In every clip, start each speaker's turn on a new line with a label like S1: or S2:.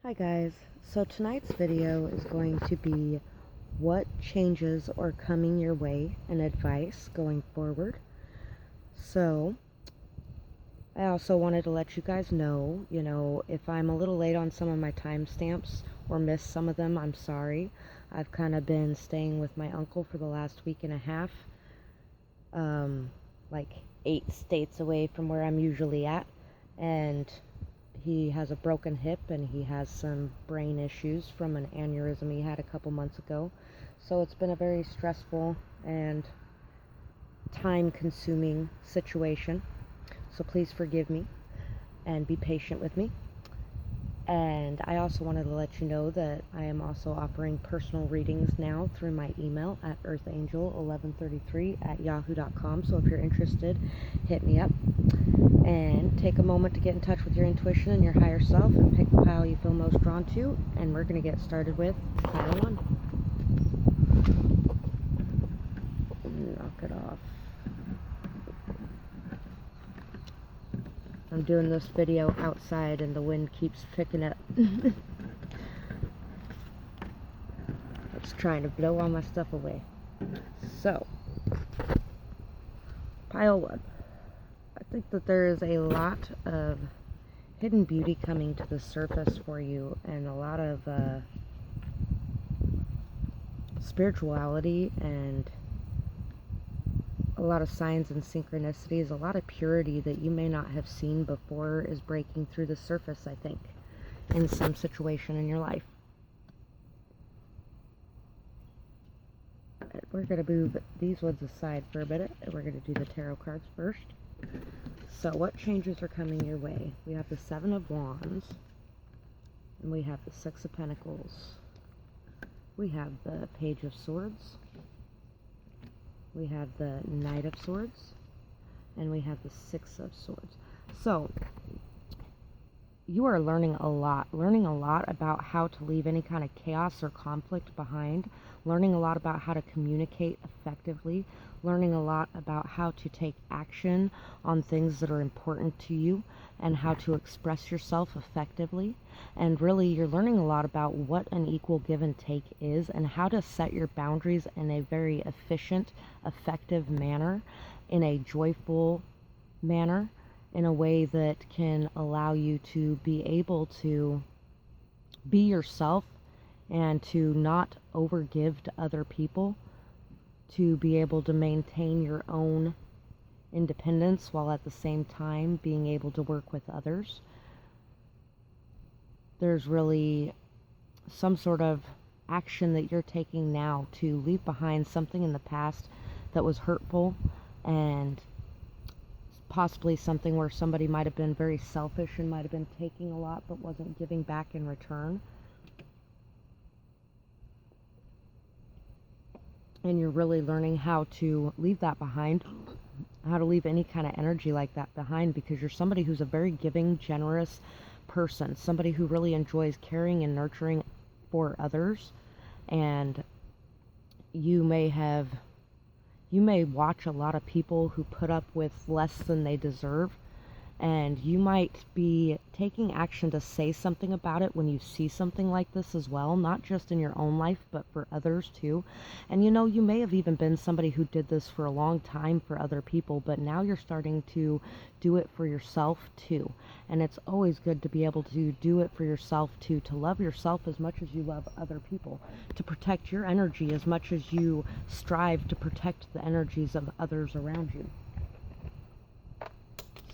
S1: Hi guys, so tonight's video is going to be what changes are coming your way and advice going forward. So I also wanted to let you guys know, if I'm a little late on some of my timestamps or miss some of them, I'm sorry. I've kind of been staying with my uncle for the last week and a half, like 8 states away from where I'm usually at, and he has a broken hip and he has some brain issues from an aneurysm he had a couple months ago. So it's been a very stressful and time-consuming situation. So please forgive me and be patient with me. And I also wanted to let you know that I am also offering personal readings now through my email at earthangel1133@yahoo.com. So if you're interested, hit me up. And take a moment to get in touch with your intuition and your higher self and pick the pile you feel most drawn to. And we're going to get started with pile 1. Knock it off. I'm doing this video outside and the wind keeps picking up. It's trying to blow all my stuff away. So, pile 1. I think that there is a lot of hidden beauty coming to the surface for you, and a lot of spirituality, and a lot of signs and synchronicities, a lot of purity that you may not have seen before is breaking through the surface, I think, in some situation in your life. We're going to move these ones aside for a minute, and we're going to do the tarot cards first. So what changes are coming your way? We have the 7 of Wands, and we have the 6 of Pentacles. We have the Page of Swords. We have the Knight of Swords, and we have the 6 of Swords. So you are learning a lot about how to leave any kind of chaos or conflict behind, learning a lot about how to communicate effectively, learning a lot about how to take action on things that are important to you and how to express yourself effectively. And really, you're learning a lot about what an equal give and take is and how to set your boundaries in a very efficient, effective manner, in a joyful manner, in a way that can allow you to be able to be yourself and to not overgive to other people, to be able to maintain your own independence while at the same time being able to work with others. There's really some sort of action that you're taking now to leave behind something in the past that was hurtful, and possibly something where somebody might have been very selfish and might have been taking a lot but wasn't giving back in return. And you're really learning how to leave that behind, how to leave any kind of energy like that behind, because you're somebody who's a very giving, generous person, somebody who really enjoys caring and nurturing for others. And you may watch a lot of people who put up with less than they deserve, and you might be taking action to say something about it when you see something like this as well, not just in your own life, but for others too. And you may have even been somebody who did this for a long time for other people, but now you're starting to do it for yourself too. And it's always good to be able to do it for yourself too, to love yourself as much as you love other people, to protect your energy as much as you strive to protect the energies of others around you.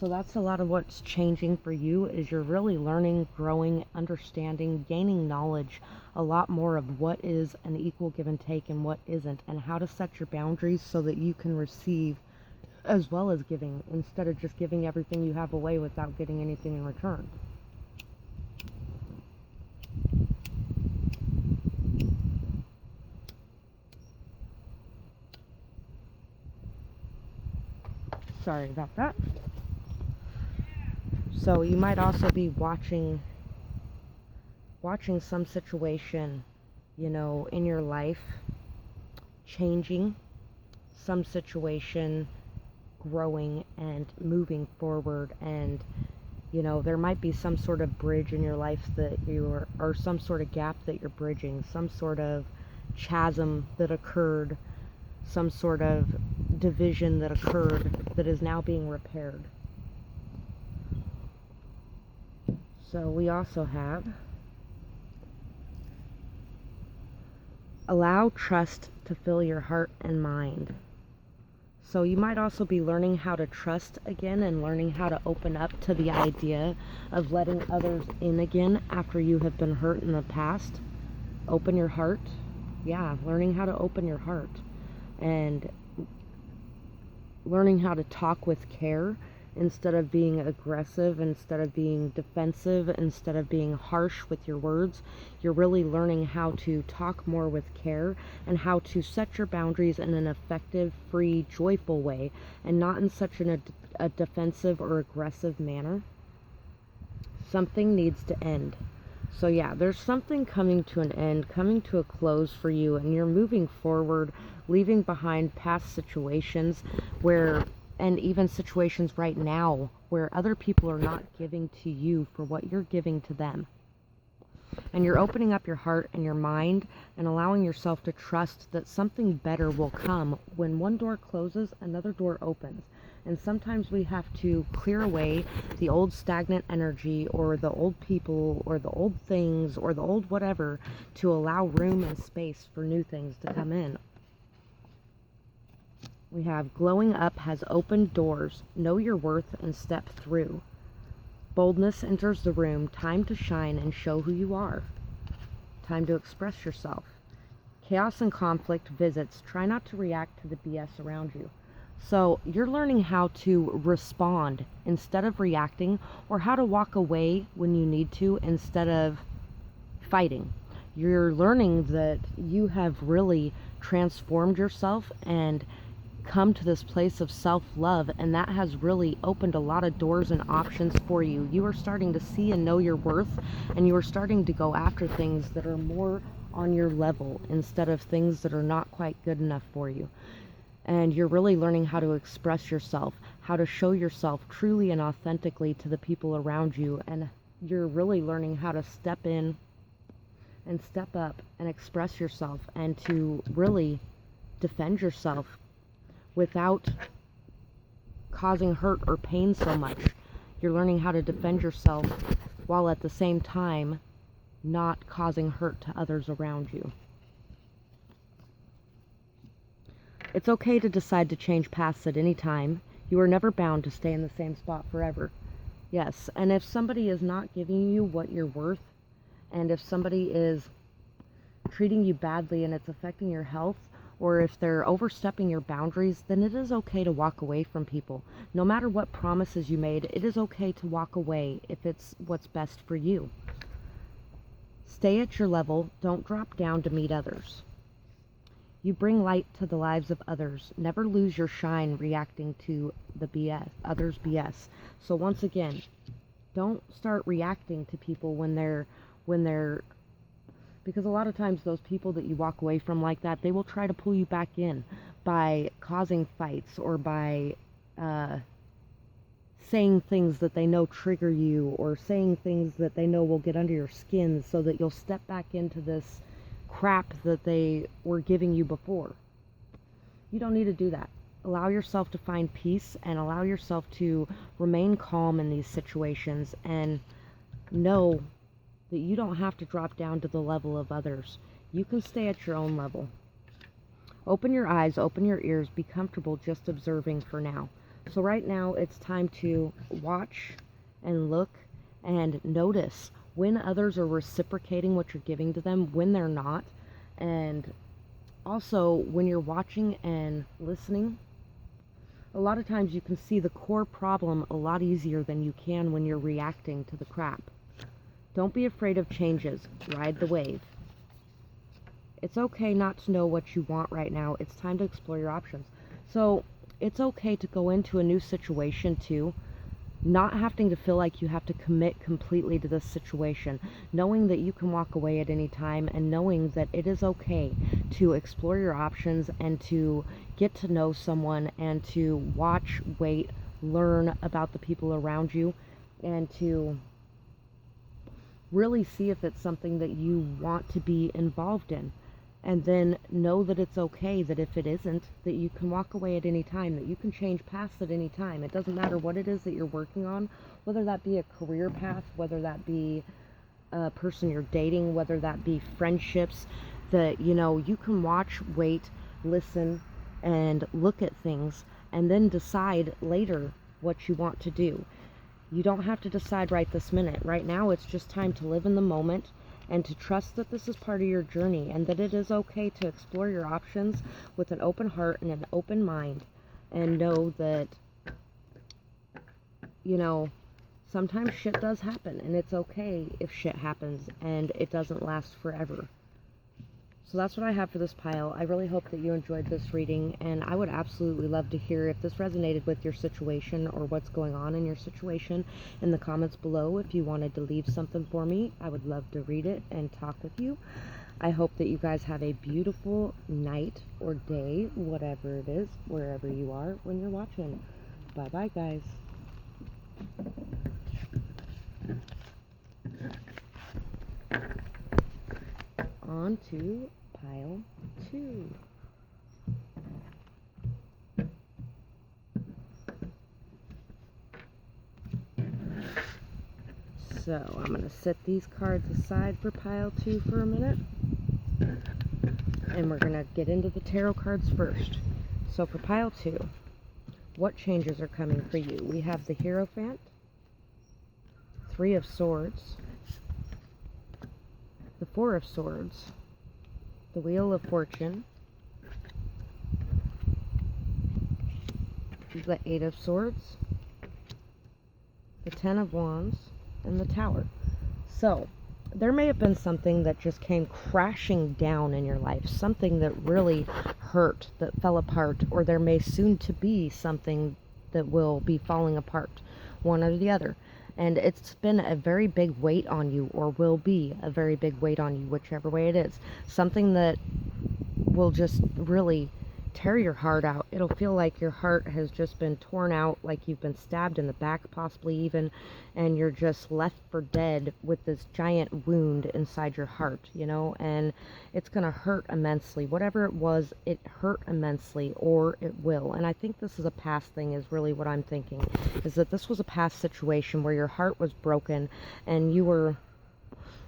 S1: So that's a lot of what's changing for you, is you're really learning, growing, understanding, gaining knowledge, a lot more of what is an equal give and take and what isn't, and how to set your boundaries so that you can receive as well as giving, instead of just giving everything you have away without getting anything in return. Sorry about that. So you might also be watching some situation, in your life changing, some situation growing and moving forward, and You know, there might be some sort of bridge in your life that or some sort of gap that you're bridging, some sort of chasm that occurred, some sort of division that occurred that is now being repaired. So we also have allow trust to fill your heart and mind. So you might also be learning how to trust again and learning how to open up to the idea of letting others in again after you have been hurt in the past. Open your heart. Yeah, learning how to open your heart and learning how to talk with care instead of being aggressive, instead of being defensive, instead of being harsh with your words. You're really learning how to talk more with care and how to set your boundaries in an effective, free, joyful way, and not in such a defensive or aggressive manner. Something needs to end. So yeah, there's something coming to an end, coming to a close for you, and you're moving forward, leaving behind past situations and even situations right now where other people are not giving to you for what you're giving to them. And you're opening up your heart and your mind and allowing yourself to trust that something better will come. When one door closes, another door opens. And sometimes we have to clear away the old stagnant energy or the old people or the old things or the old whatever to allow room and space for new things to come in. We have glowing up has opened doors. Know your worth and step through. Boldness enters the room. Time to shine and show who you are. Time to express yourself. Chaos and conflict visits. Try not to react to the BS around you. So you're learning how to respond instead of reacting, or how to walk away when you need to instead of fighting. You're learning that you have really transformed yourself and come to this place of self-love, and that has really opened a lot of doors and options for you. You are starting to see and know your worth, and you are starting to go after things that are more on your level instead of things that are not quite good enough for you. And you're really learning how to express yourself, how to show yourself truly and authentically to the people around you, and you're really learning how to step in and step up and express yourself and to really defend yourself without causing hurt or pain so much. You're learning how to defend yourself while at the same time not causing hurt to others around you. It's okay to decide to change paths at any time. You are never bound to stay in the same spot forever. Yes, and if somebody is not giving you what you're worth, and if somebody is treating you badly and it's affecting your health, or if they're overstepping your boundaries, then it is okay to walk away from people. No matter what promises you made, it is okay to walk away if it's what's best for you. Stay at your level. Don't drop down to meet others. You bring light to the lives of others. Never lose your shine reacting to the BS, others' BS. So once again, don't start reacting to people when they're because a lot of times those people that you walk away from like that, they will try to pull you back in by causing fights or by saying things that they know trigger you, or saying things that they know will get under your skin so that you'll step back into this crap that they were giving you before. You don't need to do that. Allow yourself to find peace and allow yourself to remain calm in these situations, and know that you don't have to drop down to the level of others. You can stay at your own level. Open your eyes, open your ears, be comfortable just observing for now. So right now it's time to watch and look and notice when others are reciprocating what you're giving to them, when they're not. And also when you're watching and listening, a lot of times you can see the core problem a lot easier than you can when you're reacting to the crap. Don't be afraid of changes. Ride the wave. It's okay not to know what you want right now. It's time to explore your options. So it's okay to go into a new situation too, not having to feel like you have to commit completely to this situation, knowing that you can walk away at any time, and knowing that it is okay to explore your options and to get to know someone and to watch, wait, learn about the people around you. and to really see if it's something that you want to be involved in. And then know that it's okay, that if it isn't, that you can walk away at any time, that you can change paths at any time. It doesn't matter what it is that you're working on, whether that be a career path, whether that be a person you're dating, whether that be friendships, that, you know, you can watch, wait, listen, and look at things, and then decide later what you want to do. You don't have to decide right this minute. Right now, it's just time to live in the moment and to trust that this is part of your journey, and that it is okay to explore your options with an open heart and an open mind, and know that, you know, sometimes shit does happen, and it's okay if shit happens, and it doesn't last forever. So that's what I have for this pile. I really hope that you enjoyed this reading, and I would absolutely love to hear if this resonated with your situation or what's going on in your situation in the comments below. If you wanted to leave something for me, I would love to read it and talk with you. I hope that you guys have a beautiful night or day, whatever it is, wherever you are when you're watching. Bye-bye, guys. On to pile 2. So I'm going to set these cards aside for pile 2 for a minute, and we're going to get into the tarot cards first. So for pile 2, what changes are coming for you? We have the Hierophant, 3 of Swords, the 4 of Swords, the Wheel of Fortune, the 8 of Swords, the 10 of Wands, and the Tower. So there may have been something that just came crashing down in your life, something that really hurt, that fell apart, or there may soon to be something that will be falling apart, one or the other. And it's been a very big weight on you, or will be a very big weight on you, whichever way it is. Something that will just really tear your heart out. It'll feel like your heart has just been torn out, like you've been stabbed in the back, possibly even, and you're just left for dead with this giant wound inside your heart, you know, and it's going to hurt immensely. Whatever it was, it hurt immensely, or it will. And I think this is a past thing, is really what I'm thinking, is that this was a past situation where your heart was broken and you were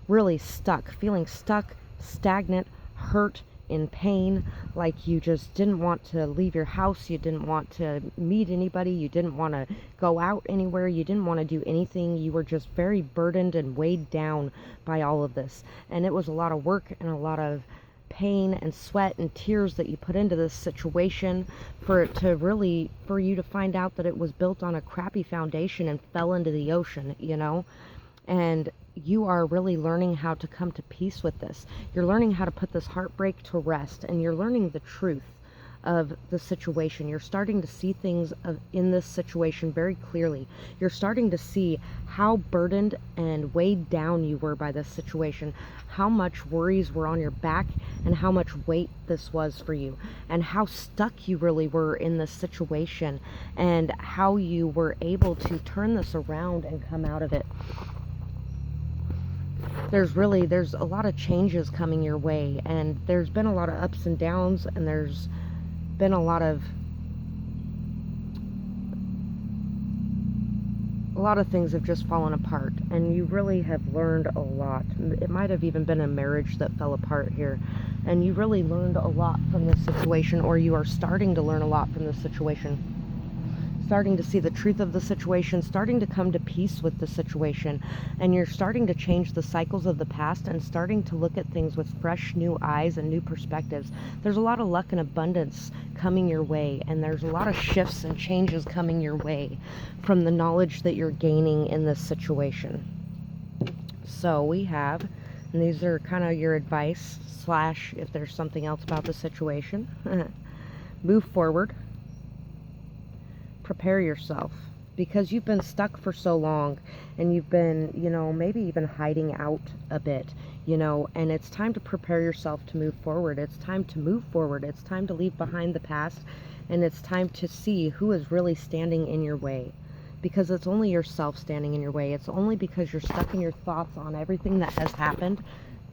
S1: really stuck, feeling stuck, stagnant, hurt, in pain, like you just didn't want to leave your house, you didn't want to meet anybody, you didn't want to go out anywhere, you didn't want to do anything. You were just very burdened and weighed down by all of this, and it was a lot of work and a lot of pain and sweat and tears that you put into this situation for it to really, for you to find out that it was built on a crappy foundation and fell into the ocean, you know. And you are really learning how to come to peace with this. You're learning how to put this heartbreak to rest, and you're learning the truth of the situation. You're starting to see things in this situation very clearly. You're starting to see how burdened and weighed down you were by this situation, how much worries were on your back, and how much weight this was for you, and how stuck you really were in this situation, and how you were able to turn this around and come out of it. There's a lot of changes coming your way, and there's been a lot of ups and downs, and there's been a lot of things have just fallen apart, and you really have learned a lot. It might have even been a marriage that fell apart here, and you really learned a lot from this situation, or you are starting to learn a lot from this situation. Starting to see the truth of the situation, starting to come to peace with the situation, and you're starting to change the cycles of the past and starting to look at things with fresh new eyes and new perspectives. There's a lot of luck and abundance coming your way, and there's a lot of shifts and changes coming your way from the knowledge that you're gaining in this situation. So we have, and these are kind of your advice / if there's something else about the situation. Move forward. Prepare yourself, because you've been stuck for so long, and you've been, you know, maybe even hiding out a bit, you know, and it's time to prepare yourself to move forward. It's time to move forward. It's time to leave behind the past, and it's time to see who is really standing in your way. because it's only yourself standing in your way. It's only because you're stuck in your thoughts on everything that has happened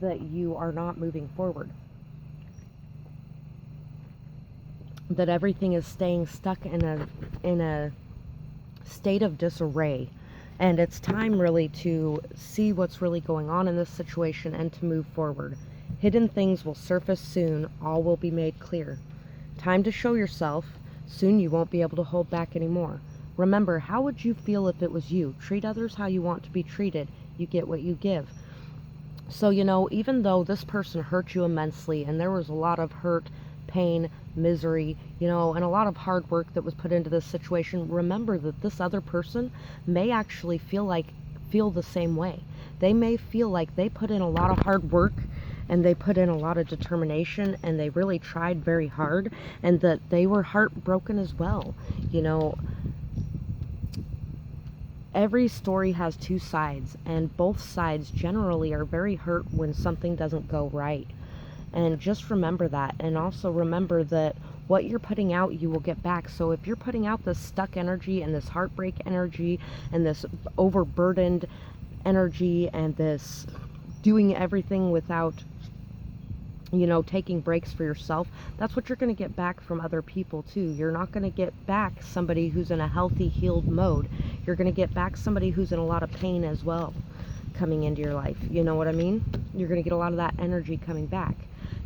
S1: that you are not moving forward. That everything is staying stuck in a state of disarray. And it's time really to see what's really going on in this situation and to move forward. Hidden things will surface soon. All will be made clear. Time to show yourself. Soon you won't be able to hold back anymore. Remember, how would you feel if it was you? Treat others how you want to be treated. You get what you give. So, even though this person hurt you immensely and there was a lot of hurt, pain, misery, and a lot of hard work that was put into this situation, remember that this other person may actually feel the same way. They may feel like they put in a lot of hard work and they put in a lot of determination and they really tried very hard, and that they were heartbroken as well. Every story has two sides, and both sides generally are very hurt when something doesn't go right. And just remember that, and also remember that what you're putting out, you will get back. So if you're putting out this stuck energy and this heartbreak energy and this overburdened energy and this doing everything without taking breaks for yourself, that's what you're going to get back from other people too. You're not going to get back somebody who's in a healthy, healed mode. You're going to get back somebody who's in a lot of pain as well coming into your life. You know what I mean? You're going to get a lot of that energy coming back.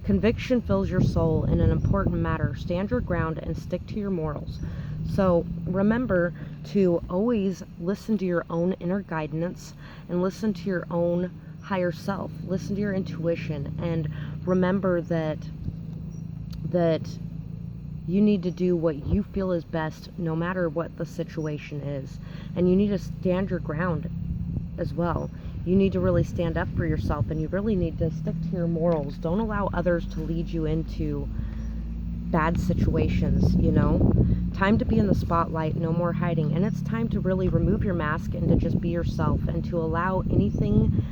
S1: Conviction fills your soul in an important matter. Stand your ground and stick to your morals. So remember to always listen to your own inner guidance and listen to your own higher self. Listen to your intuition, and remember that you need to do what you feel is best no matter what the situation is. And you need to stand your ground as well. You need to really stand up for yourself, and you really need to stick to your morals. Don't allow others to lead you into bad situations. Time to be in the spotlight, no more hiding. And it's time to really remove your mask and to just be yourself, and to allow anything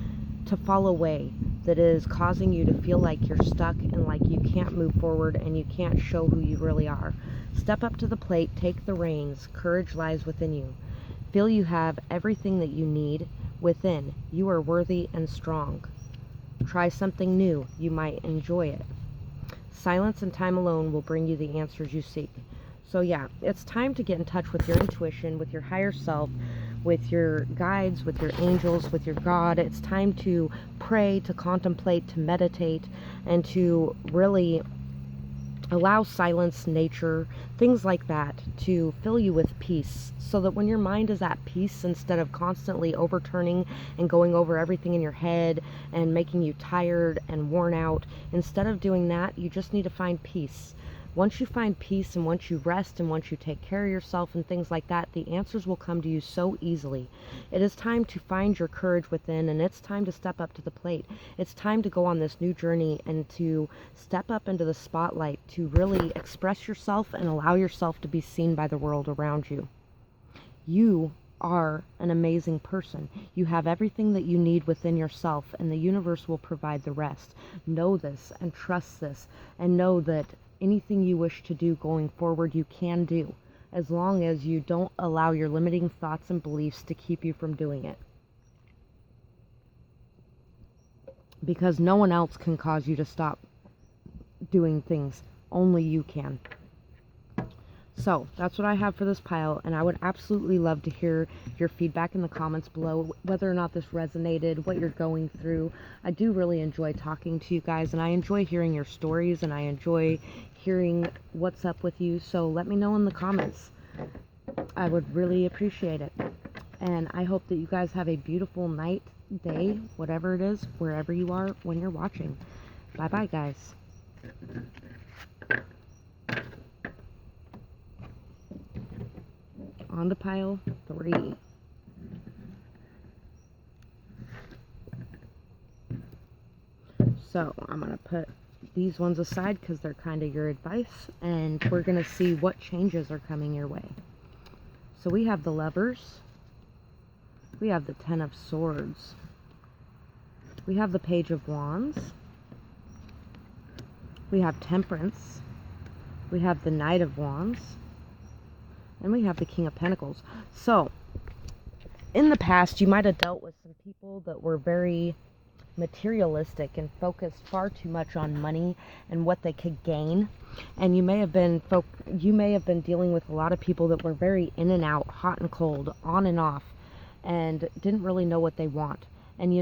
S1: to fall away that is causing you to feel like you're stuck and like you can't move forward and you can't show who you really are. Step up to the plate, take the reins. Courage lies within you. Feel you have everything that you need within. You are worthy and strong. Try something new. You might enjoy it. Silence and time alone will bring you the answers you seek. So yeah, it's time to get in touch with your intuition, with your higher self, with your guides, with your angels, with your God. It's time to pray, to contemplate, to meditate, and to really allow silence, nature, things like that to fill you with peace, so that when your mind is at peace, instead of constantly overturning and going over everything in your head and making you tired and worn out, instead of doing that, you just need to find peace. Once you find peace, and once you rest, and once you take care of yourself and things like that, the answers will come to you so easily. It is time to find your courage within, and it's time to step up to the plate. It's time to go on this new journey and to step up into the spotlight, to really express yourself and allow yourself to be seen by the world around you. You are an amazing person. You have everything that you need within yourself, and the universe will provide the rest. Know this and trust this, and know that anything you wish to do going forward, you can do, as long as you don't allow your limiting thoughts and beliefs to keep you from doing it. Because no one else can cause you to stop doing things. Only you can. So that's what I have for this pile, and I would absolutely love to hear your feedback in the comments below, whether or not this resonated, what you're going through. I do really enjoy talking to you guys, and I enjoy hearing your stories, and I enjoy hearing what's up with you. So let me know in the comments. I would really appreciate it. And I hope that you guys have a beautiful night, day, whatever it is, wherever you are when you're watching. Bye bye, guys. On to pile 3. So I'm going to put these ones aside because they're kind of your advice, and we're going to see what changes are coming your way. So we have the Lovers, we have the Ten of Swords, we have the Page of Wands, we have Temperance, we have the Knight of Wands, and we have the King of Pentacles. So in the past, you might have dealt with some people that were very materialistic and focused far too much on money and what they could gain. And you may have been dealing with a lot of people that were very in and out, hot and cold, on and off, and didn't really know what they want. And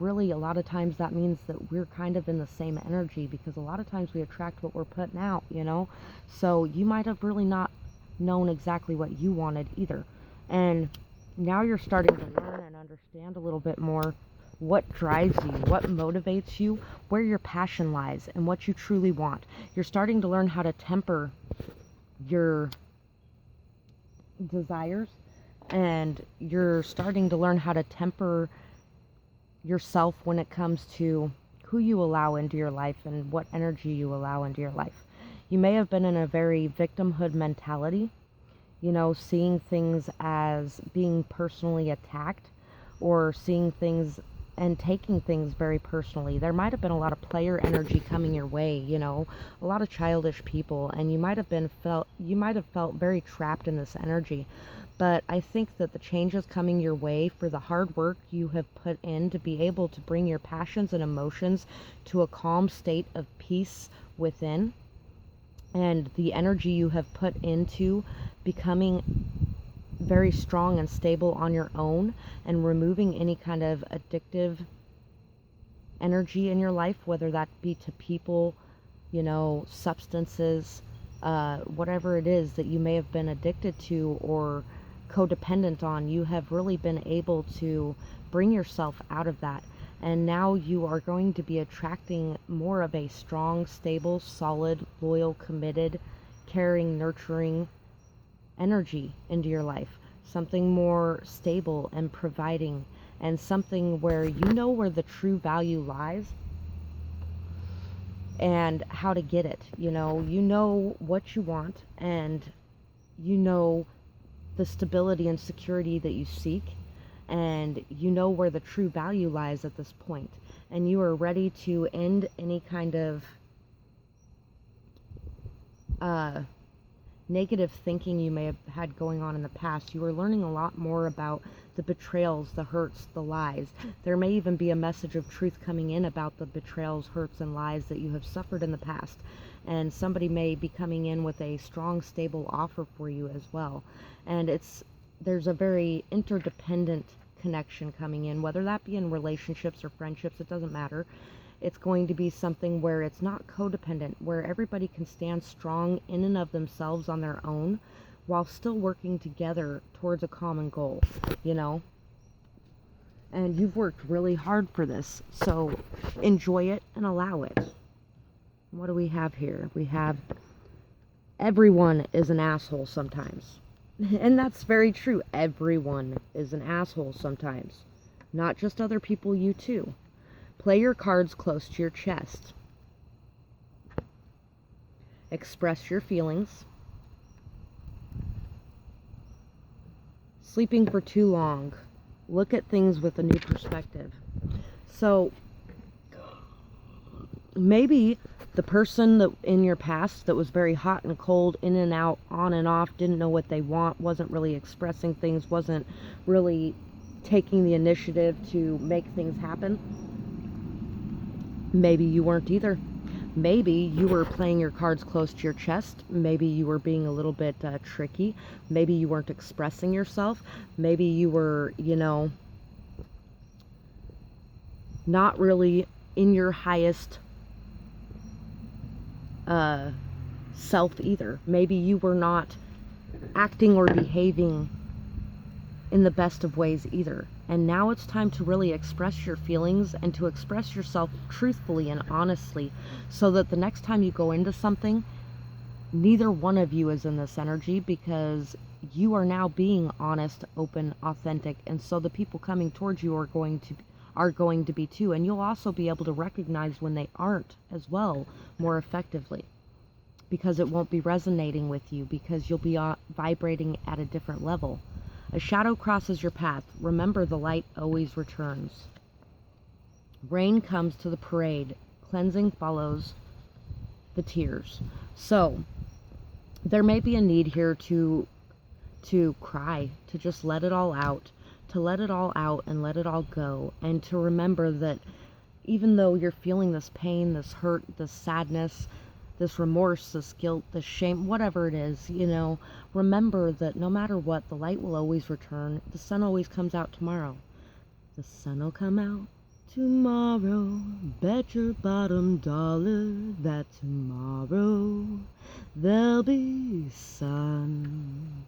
S1: really a lot of times that means that we're kind of in the same energy, because a lot of times we attract what we're putting out, So you might have really not known exactly what you wanted either. And now you're starting to learn and understand a little bit more what drives you, what motivates you, where your passion lies, and what you truly want. You're starting to learn how to temper your desires, and you're starting to learn how to temper yourself when it comes to who you allow into your life and what energy you allow into your life. You may have been in a very victimhood mentality, seeing things as being personally attacked, or seeing things and taking things very personally. There might have been a lot of player energy coming your way, a lot of childish people, and you might have felt very trapped in this energy. But I think that the changes coming your way for the hard work you have put in to be able to bring your passions and emotions to a calm state of peace within, and the energy you have put into becoming very strong and stable on your own, and removing any kind of addictive energy in your life, whether that be to people, substances, whatever it is that you may have been addicted to or codependent on. You have really been able to bring yourself out of that. And now you are going to be attracting more of a strong, stable, solid, loyal, committed, caring, nurturing energy into your life. Something more stable and providing, and something where you know where the true value lies and how to get it. You know what you want, and you know the stability and security that you seek, and you know where the true value lies at this point, and you are ready to end any kind of negative thinking you may have had going on in the past. You are learning a lot more about the betrayals, the hurts, the lies. There may even be a message of truth coming in about the betrayals, hurts, and lies that you have suffered in the past. And somebody may be coming in with a strong, stable offer for you as well. And there's a very interdependent connection coming in, whether that be in relationships or friendships, it doesn't matter. It's going to be something where it's not codependent, where everybody can stand strong in and of themselves on their own, while still working together towards a common goal, And you've worked really hard for this, so enjoy it and allow it. What do we have here? We have everyone is an asshole sometimes. And that's very true. Everyone is an asshole sometimes. Not just other people, you too. Play your cards close to your chest. Express your feelings. Sleeping for too long. Look at things with a new perspective. So, maybe the person that in your past that was very hot and cold, in and out, on and off, didn't know what they want, wasn't really expressing things, wasn't really taking the initiative to make things happen. Maybe you weren't either. Maybe you were playing your cards close to your chest. Maybe you were being a little bit tricky. Maybe you weren't expressing yourself. Maybe you were, not really in your highest self either. Maybe you were not acting or behaving in the best of ways either. And now it's time to really express your feelings and to express yourself truthfully and honestly, so that the next time you go into something, neither one of you is in this energy, because you are now being honest, open, authentic, and so the people coming towards you are going to be too. And you'll also be able to recognize when they aren't as well, more effectively, because it won't be resonating with you, because you'll be vibrating at a different level. A shadow crosses your path. Remember, the light always returns. Rain comes to the parade. Cleansing follows the tears. So, there may be a need here to cry, to just let it all out, to let it all out and let it all go, and to remember that even though you're feeling this pain, this hurt, this sadness, this remorse, this guilt, this shame, whatever it is, you know, remember that no matter what, the light will always return. The sun always comes out tomorrow. The sun will come out tomorrow. Bet your bottom dollar that tomorrow there'll be sun.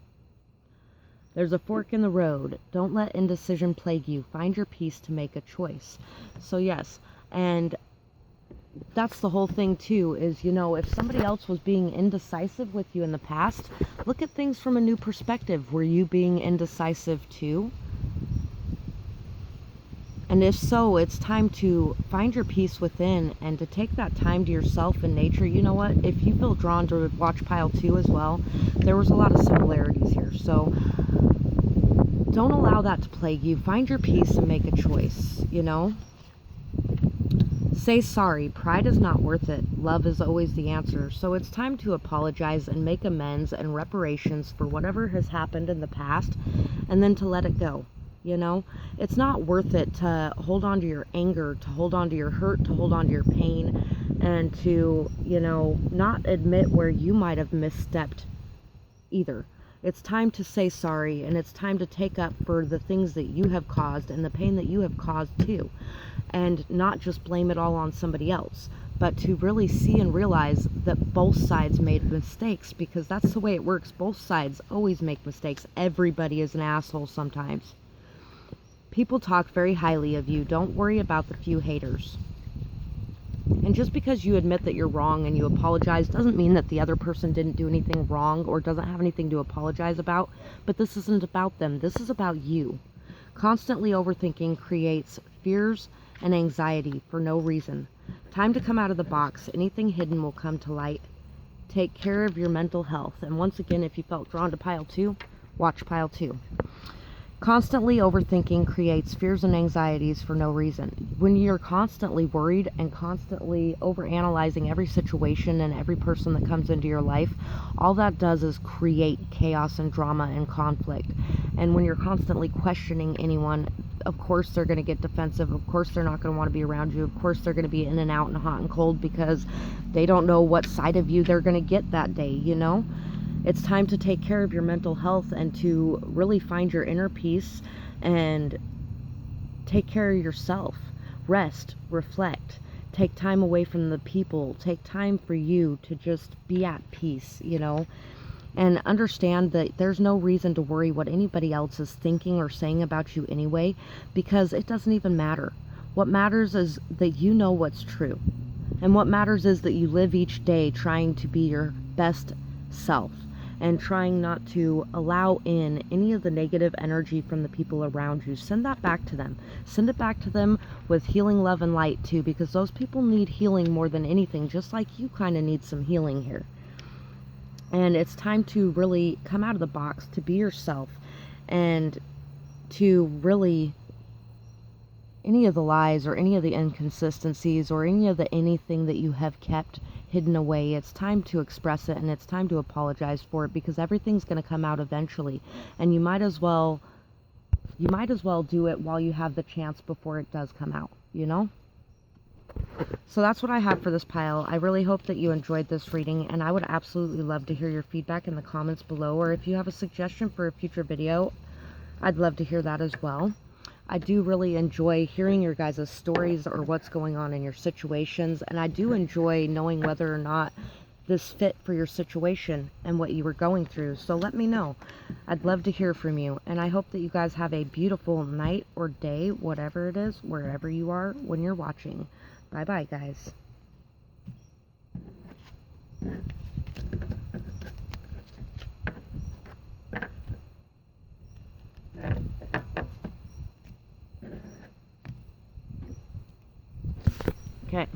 S1: There's a fork in the road. Don't let indecision plague you. Find your peace to make a choice. So yes, and that's the whole thing too, is, you know, if somebody else was being indecisive with you in the past, look at things from a new perspective. Were you being indecisive too? And if so, it's time to find your peace within and to take that time to yourself and nature. You know what? If you feel drawn to watch pile 2 as well, there was a lot of similarities here. So don't allow that to plague you. Find your peace and make a choice, you know? Say sorry. Pride is not worth it. Love is always the answer. So it's time to apologize and make amends and reparations for whatever has happened in the past, and then to let it go. You know, it's not worth it to hold on to your anger, to hold on to your hurt, to hold on to your pain, and to, you know, not admit where you might have misstepped either. It's time to say sorry, and it's time to take up for the things that you have caused and the pain that you have caused too, and not just blame it all on somebody else, but to really see and realize that both sides made mistakes, because that's the way it works. Both sides always make mistakes. Everybody is an asshole sometimes. People talk very highly of you. Don't worry about the few haters. And just because you admit that you're wrong and you apologize doesn't mean that the other person didn't do anything wrong or doesn't have anything to apologize about. But this isn't about them. This is about you. Constantly overthinking creates fears and anxiety for no reason. Time to come out of the box. Anything hidden will come to light. Take care of your mental health. And once again, if you felt drawn to pile 2, watch pile 2. Constantly overthinking creates fears and anxieties for no reason. When you're constantly worried and constantly overanalyzing every situation and every person that comes into your life, all that does is create chaos and drama and conflict. And when you're constantly questioning anyone, of course they're going to get defensive. Of course they're not going to want to be around you. Of course they're going to be in and out and hot and cold because they don't know what side of you they're going to get that day, you know? It's time to take care of your mental health and to really find your inner peace and take care of yourself. Rest, reflect, take time away from the people, take time for you to just be at peace, you know, and understand that there's no reason to worry what anybody else is thinking or saying about you anyway, because it doesn't even matter. What matters is that you know what's true. And what matters is that you live each day trying to be your best self, and trying not to allow in any of the negative energy from the people around you. Send that back to them. Send it back to them with healing, love, and light too, because those people need healing more than anything, just like you kind of need some healing here. And it's time to really come out of the box, to be yourself, and to really, any of the lies or any of the inconsistencies or any of the anything that you have kept hidden away, it's time to express it, and it's time to apologize for it, because everything's going to come out eventually, and you might as well do it while you have the chance before it does come out, you know? So that's what I have for this pile. I really hope that you enjoyed this reading, and I would absolutely love to hear your feedback in the comments below, or if you have a suggestion for a future video, I'd love to hear that as well. I do really enjoy hearing your guys' stories or what's going on in your situations, and I do enjoy knowing whether or not this fit for your situation and what you were going through. So let me know. I'd love to hear from you, and I hope that you guys have a beautiful night or day, whatever it is, wherever you are when you're watching. Bye bye, guys. Okay,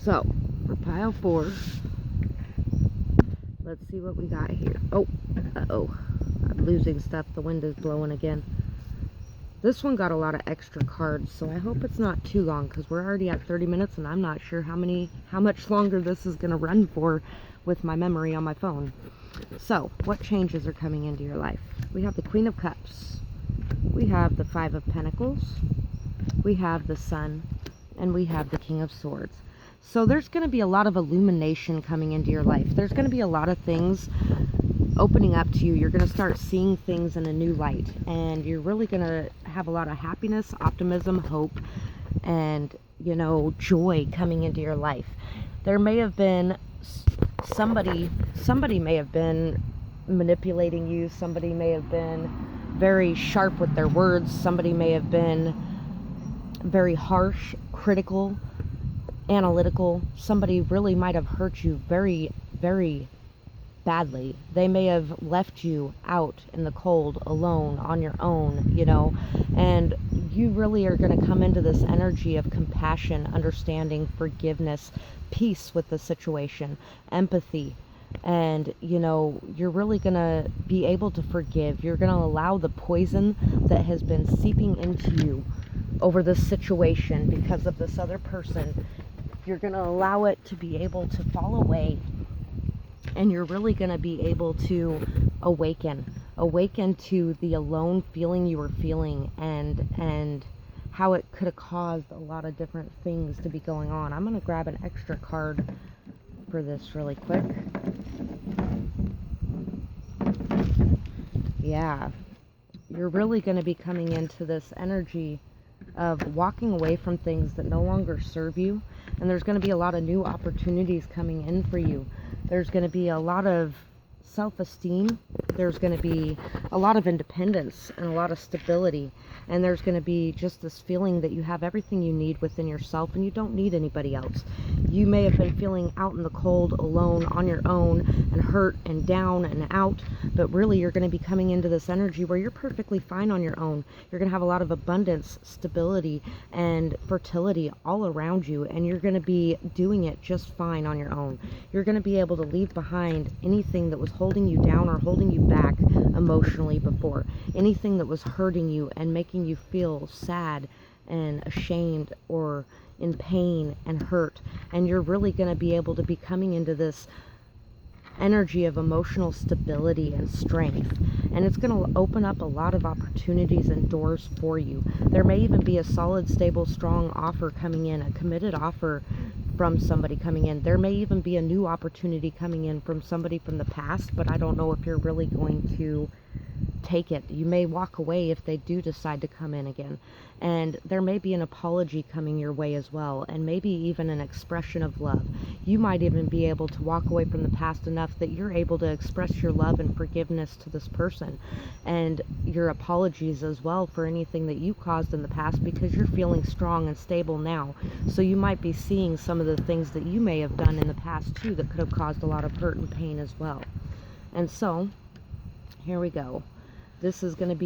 S1: so for pile 4, let's see what we got here. Oh, I'm losing stuff. The wind is blowing again. This one got a lot of extra cards, so I hope it's not too long, because we're already at 30 minutes and I'm not sure how much longer this is going to run for with my memory on my phone. So, what changes are coming into your life? We have the Queen of Cups. We have the Five of Pentacles. We have the Sun. And we have the King of Swords. So there's going to be a lot of illumination coming into your life. There's going to be a lot of things opening up to you. You're going to start seeing things in a new light. And you're really going to have a lot of happiness, optimism, hope, and, you know, joy coming into your life. There may have been somebody may have been manipulating you. Somebody may have been very sharp with their words. Somebody may have been very harsh, critical, analytical. Somebody really might have hurt you very, very badly. They may have left you out in the cold, alone, on your own, you know, and you really are going to come into this energy of compassion, understanding, forgiveness, peace with the situation, empathy, and, you know, you're really going to be able to forgive. You're going to allow the poison that has been seeping into you over this situation because of this other person, you're going to allow it to be able to fall away, and you're really going to be able to awaken to the alone feeling you were feeling, and how it could have caused a lot of different things to be going on. I'm going to grab an extra card for this really quick. Yeah, you're really going to be coming into this energy of walking away from things that no longer serve you, and there's going to be a lot of new opportunities coming in for you. There's going to be a lot of self-esteem. There's going to be a lot of independence and a lot of stability, and there's going to be just this feeling that you have everything you need within yourself and you don't need anybody else. You may have been feeling out in the cold, alone, on your own, and hurt and down and out, but really you're going to be coming into this energy where you're perfectly fine on your own. You're going to have a lot of abundance, stability, and fertility all around you, and you're going to be doing it just fine on your own. You're going to be able to leave behind anything that was holding you down or holding you back emotionally before, anything that was hurting you and making you feel sad and ashamed or in pain and hurt. And you're really going to be able to be coming into this energy of emotional stability and strength, and it's going to open up a lot of opportunities and doors for you. There may even be a solid, stable, strong offer coming in, a committed offer from somebody coming in. There may even be a new opportunity coming in from somebody from the past, but I don't know if you're really going to take it. You may walk away if they do decide to come in again. And there may be an apology coming your way as well, and maybe even an expression of love. You might even be able to walk away from the past enough that you're able to express your love and forgiveness to this person, and your apologies as well for anything that you caused in the past, because you're feeling strong and stable now. So you might be seeing some of the things that you may have done in the past too that could have caused a lot of hurt and pain as well. And so here we go. This is going to be